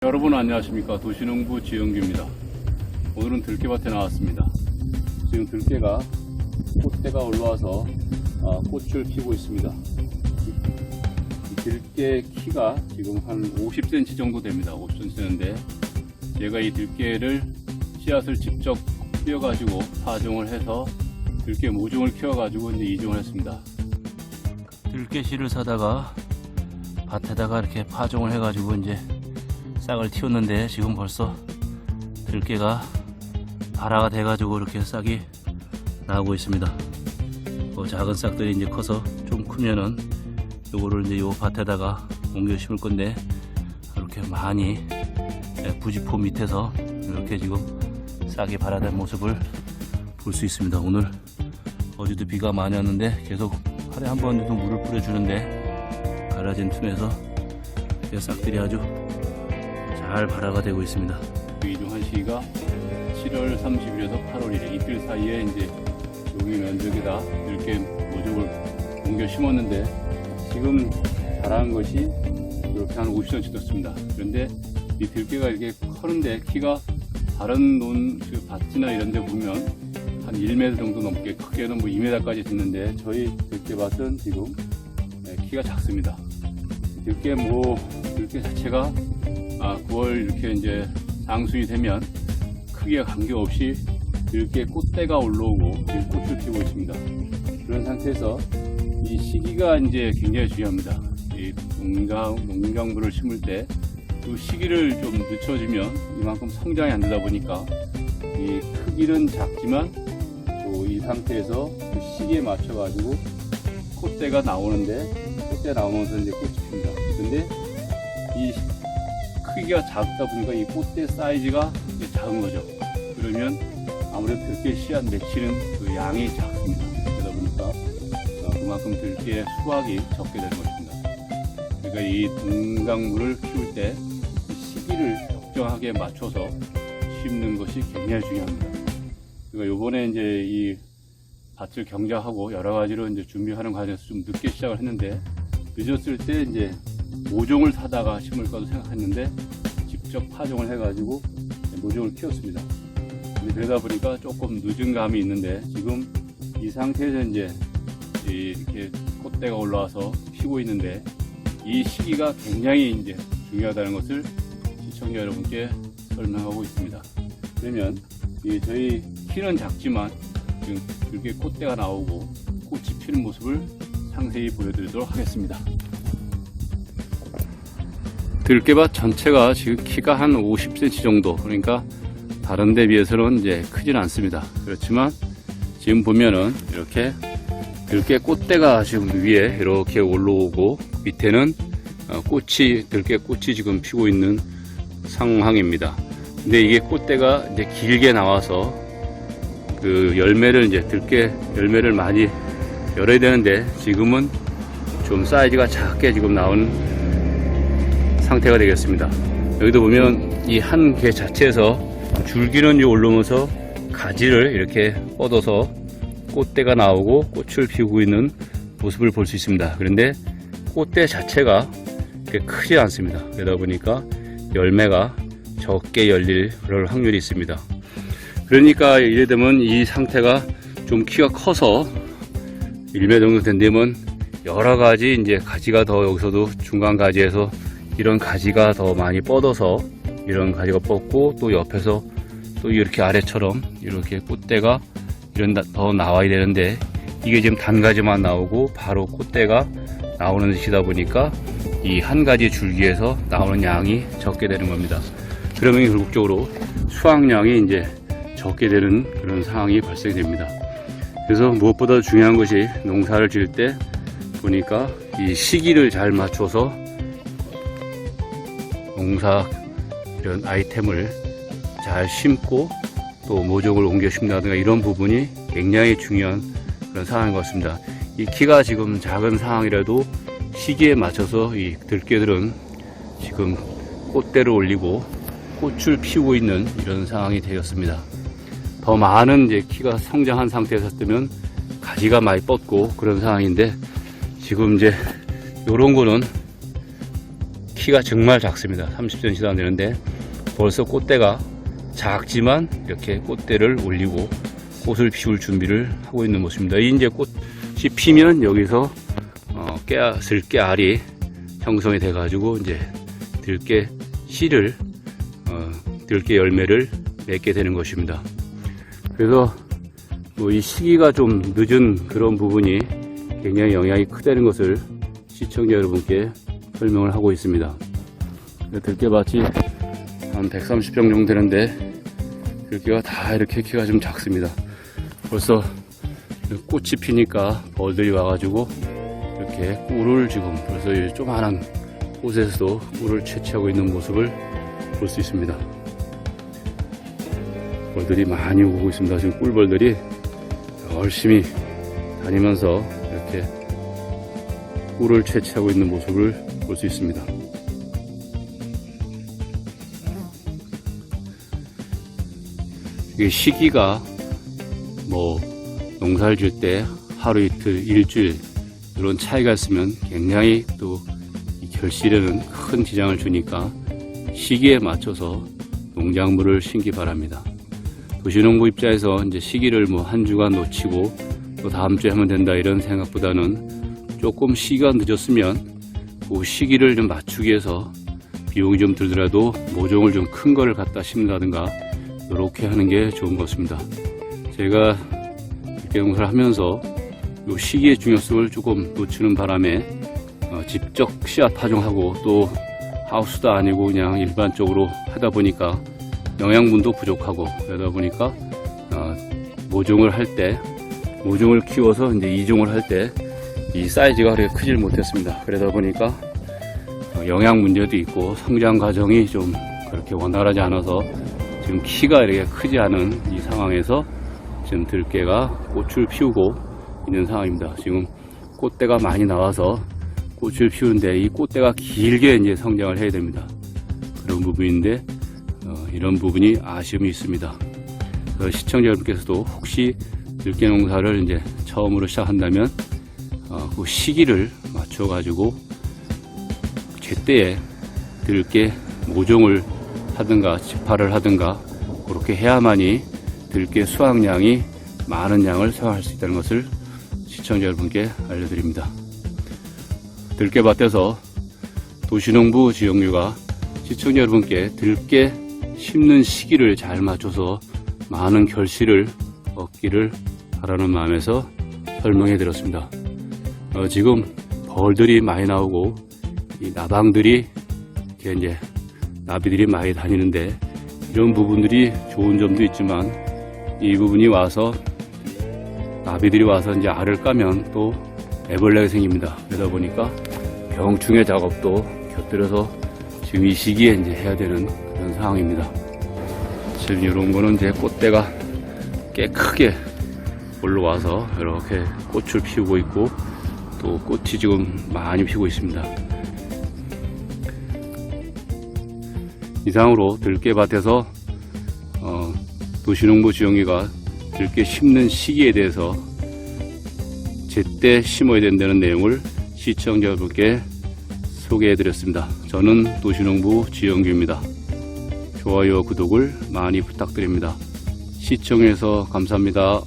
여러분 안녕하십니까. 도시농부 지영규입니다. 오늘은 들깨밭에 나왔습니다. 지금 들깨가 꽃대가 올라와서 꽃을 피우고 있습니다. 이 들깨 키가 지금 한 50cm 정도 됩니다. 50cm 되는데 제가 이 들깨를 씨앗을 직접 뿌려가지고 파종을 해서 들깨 모종을 키워가지고 이제 이종을 했습니다. 들깨 씨를 사다가 밭에다가 이렇게 파종을 해가지고 이제 싹을 틔웠는데 지금 벌써 들깨가 발화가 돼가지고 이렇게 싹이 나오고 있습니다. 작은 싹들이 이제 커서 좀 크면은 요거를 이제 요 밭에다가 옮겨 심을 건데 이렇게 많이 부지포 밑에서 이렇게 지금 싹이 발화된 모습을 볼 수 있습니다. 오늘 어제도 비가 많이 왔는데 계속 하루에 한 번 정도 물을 뿌려주는데 가라진 틈에서 싹들이 아주 잘 발화가 되고 있습니다. 이종한 시기가 7월 30일에서 8월 1일 이틀 사이에 이제 여기 면적에다 이렇게 모종을 옮겨 심었는데 지금 자란 것이 이렇게 한 50cm 됐습니다. 그런데 이 들깨가 이렇게 커는데 키가 다른 밭이나 이런 데 보면 한 1m 정도 넘게 크게는 뭐 2m까지 됐는데 저희 들깨밭은 지금 키가 작습니다. 들깨 자체가 9월 이렇게 이제 상순이 되면 크기와 관계없이 이렇게 꽃대가 올라오고 꽃을 피우고 있습니다. 그런 상태에서 이 시기가 이제 굉장히 중요합니다. 이 농작물을 심을 때 그 시기를 좀 늦춰지면 이만큼 성장이 안 되다 보니까 이 크기는 작지만 또 이 상태에서 그 시기에 맞춰 가지고 꽃대가 나오는데 꽃대 나오면서 이제 꽃이 핍니다. 근데 이 크기가 작다 보니까 이 꽃대 사이즈가 작은 거죠. 그러면 아무래도 들깨 씨앗 맺히는 그 양이 작습니다. 그러다 보니까 그만큼 들깨의 수확이 적게 되는 것입니다. 그러니까 이 농작물을 키울 때 시기를 적정하게 맞춰서 심는 것이 굉장히 중요합니다. 그러니까 요번에 이제 이 밭을 경작하고 여러 가지로 이제 준비하는 과정에서 좀 늦게 시작을 했는데 늦었을 때 이제 모종을 사다가 심을까도 생각했는데 직접 파종을 해가지고 모종을 키웠습니다. 근데 그러다 보니까 조금 늦은 감이 있는데 지금 이 상태에서 이제 이렇게 꽃대가 올라와서 피고 있는데 이 시기가 굉장히 이제 중요하다는 것을 시청자 여러분께 설명하고 있습니다. 그러면 저희 키는 작지만 지금 이렇게 꽃대가 나오고 꽃이 피는 모습을 상세히 보여드리도록 하겠습니다. 들깨밭 전체가 지금 키가 한 50cm 정도, 그러니까 다른 데 비해서는 이제 크지는 않습니다. 그렇지만 지금 보면은 이렇게 들깨 꽃대가 지금 위에 이렇게 올라오고 밑에는 들깨 꽃이 지금 피고 있는 상황입니다. 근데 이게 꽃대가 이제 길게 나와서 그 열매를 이제 들깨 열매를 많이 열어야 되는데 지금은 좀 사이즈가 작게 지금 나온 상태가 되겠습니다. 여기도 보면 이 한 개 자체에서 줄기는 올라오면서 가지를 이렇게 뻗어서 꽃대가 나오고 꽃을 피우고 있는 모습을 볼 수 있습니다. 그런데 꽃대 자체가 그렇게 크지 않습니다. 그러다 보니까 열매가 적게 열릴 그럴 확률이 있습니다. 그러니까 이래 되면 이 상태가 좀 키가 커서 1m 정도 된다면 여러 가지 이제 가지가 더 여기서도 중간 가지에서 이런 가지가 더 많이 뻗어서 이런 가지가 뻗고 또 옆에서 또 이렇게 아래처럼 이렇게 꽃대가 더 나와야 되는데 이게 지금 단가지만 나오고 바로 꽃대가 나오는 것이다 보니까 이 한 가지 줄기에서 나오는 양이 적게 되는 겁니다. 그러면 결국적으로 수확량이 이제 적게 되는 그런 상황이 발생됩니다. 그래서 무엇보다 중요한 것이 농사를 지을 때 보니까 이 시기를 잘 맞춰서 농사 이런 아이템을 잘 심고 또 모종을 옮겨 심는다든가 이런 부분이 굉장히 중요한 그런 상황인 것 같습니다. 이 키가 지금 작은 상황이라도 시기에 맞춰서 이 들깨들은 지금 꽃대를 올리고 꽃을 피우고 있는 이런 상황이 되었습니다. 더 많은 이제 키가 성장한 상태에서 뜨면 가지가 많이 뻗고 그런 상황인데 지금 이제 요런 거는 키가 정말 작습니다. 30cm도 안 되는데 벌써 꽃대가 작지만 이렇게 꽃대를 올리고 꽃을 피울 준비를 하고 있는 모습입니다. 이제 꽃이 피면 여기서 들깨알이 형성이 돼 가지고 이제 들깨 씨를 들깨 열매를 맺게 되는 것입니다. 그래서 뭐 이 시기가 좀 늦은 그런 부분이 굉장히 영향이 크다는 것을 시청자 여러분께 설명을 하고 있습니다. 들깨밭이 한 130평 정도 되는데 들깨가 다 이렇게 키가 좀 작습니다. 벌써 꽃이 피니까 벌들이 와가지고 이렇게 꿀을 지금 벌써 이 조그만한 곳에서도 꿀을 채취하고 있는 모습을 볼 수 있습니다. 벌들이 많이 오고 있습니다. 지금 꿀벌들이 열심히 다니면서 이렇게 꿀을 채취하고 있는 모습을 볼 수 있습니다. 이게 시기가 뭐 농사를 질 때 하루 이틀 일주일 이런 차이가 있으면 굉장히 또 이 결실에는 큰 지장을 주니까 시기에 맞춰서 농작물을 심기 바랍니다. 도시농부 입장에서 이제 시기를 뭐 한 주간 놓치고 또 다음 주에 하면 된다 이런 생각보다는 조금 시기가 늦었으면 그 시기를 좀 맞추기 위해서 비용이 좀 들더라도 모종을 좀 큰 거를 갖다 심는다든가 이렇게 하는 게 좋은 것 같습니다. 제가 들깨 농사를 하면서 이 시기의 중요성을 조금 놓치는 바람에 직접 씨앗 파종하고 또 하우스도 아니고 그냥 일반적으로 하다 보니까 영양분도 부족하고 그러다 보니까 모종을 할 때 모종을 키워서 이제 이종을 할 때 이 사이즈가 그렇게 크질 못했습니다. 그러다 보니까 영양 문제도 있고 성장 과정이 좀 그렇게 원활하지 않아서 지금 키가 이렇게 크지 않은 이 상황에서 지금 들깨가 꽃을 피우고 있는 상황입니다. 지금 꽃대가 많이 나와서 꽃을 피우는데 이 꽃대가 길게 이제 성장을 해야 됩니다. 그런 부분인데 이런 부분이 아쉬움이 있습니다. 시청자 여러분께서도 혹시 들깨 농사를 이제 처음으로 시작한다면 그 시기를 맞춰 가지고 제때에 들깨 모종을 하든가 집화를 하든가 그렇게 해야만이 들깨 수확량이 많은 양을 수확할 수 있다는 것을 시청자 여러분께 알려드립니다. 들깨밭에서 도시농부 지영유가 시청자 여러분께 들깨 심는 시기를 잘 맞춰서 많은 결실을 얻기를 바라는 마음에서 설명해 드렸습니다. 지금 벌들이 많이 나오고 이 나방들이 이렇게 이제 나비들이 많이 다니는데 이런 부분들이 좋은 점도 있지만 이 부분이 와서 나비들이 와서 이제 알을 까면 또 애벌레가 생깁니다. 그러다 보니까 병충해 작업도 곁들여서 지금 이 시기에 이제 해야 되는 그런 상황입니다. 지금 이런 거는 이제 꽃대가 꽤 크게 올라와서 이렇게 꽃을 피우고 있고 또 꽃이 지금 많이 피고 있습니다. 이상으로 들깨밭에서 도시농부 지영이가 들깨 심는 시기에 대해서 제때 심어야 된다는 내용을 시청자분께 소개해 드렸습니다. 저는 도시농부 지영규입니다. 좋아요와 구독을 많이 부탁드립니다. 시청해서 감사합니다.